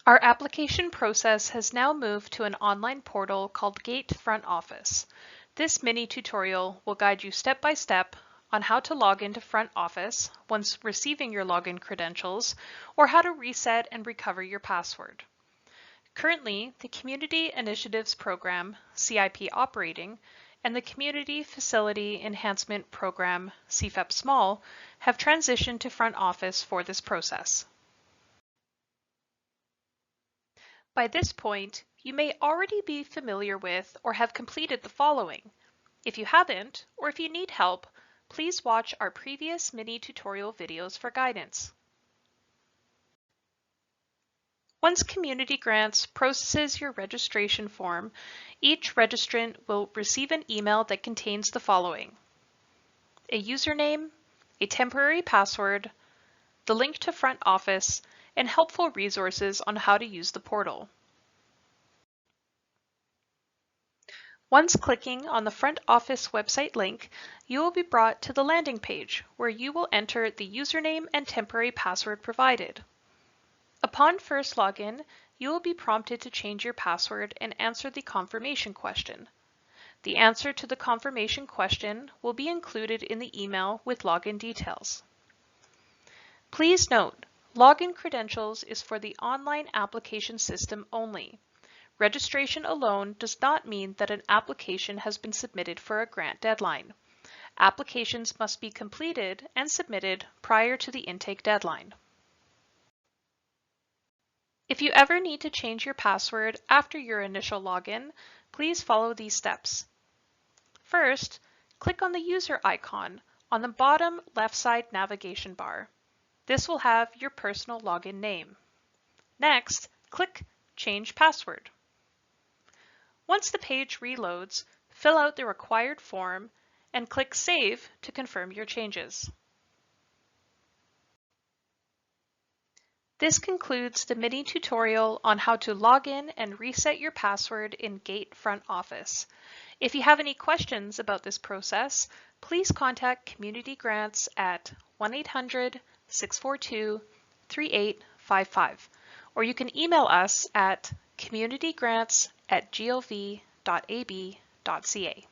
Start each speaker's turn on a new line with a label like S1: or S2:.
S1: Our application process has now moved to an online portal called Gate Front Office. This mini tutorial will guide you step by step on how to log into Front Office once receiving your login credentials, or how to reset and recover your password. Currently, the Community Initiatives Program, CIP Operating, and the Community Facility Enhancement Program, CFEP Small, have transitioned to Front Office for this process. By this point, you may already be familiar with or have completed the following. If you haven't, or if you need help, please watch our previous mini tutorial videos for guidance. Once Community Grants processes your registration form, each registrant will receive an email that contains the following: a username, a temporary password, the link to Front Office, and helpful resources on how to use the portal. Once clicking on the Front Office website link, you will be brought to the landing page where you will enter the username and temporary password provided. Upon first login, you will be prompted to change your password and answer the confirmation question. The answer to the confirmation question will be included in the email with login details. Please note, login credentials is for the online application system only. Registration alone does not mean that an application has been submitted for a grant deadline. Applications must be completed and submitted prior to the intake deadline. If you ever need to change your password after your initial login, please follow these steps. First, click on the user icon on the bottom left side navigation bar. This will have your personal login name. Next, click Change Password. Once the page reloads, fill out the required form and click Save to confirm your changes. This concludes the mini tutorial on how to log in and reset your password in Gate Front Office. If you have any questions about this process, please contact Community Grants at 1-800-642-3855, or you can email us at communitygrants@gov.ab.ca.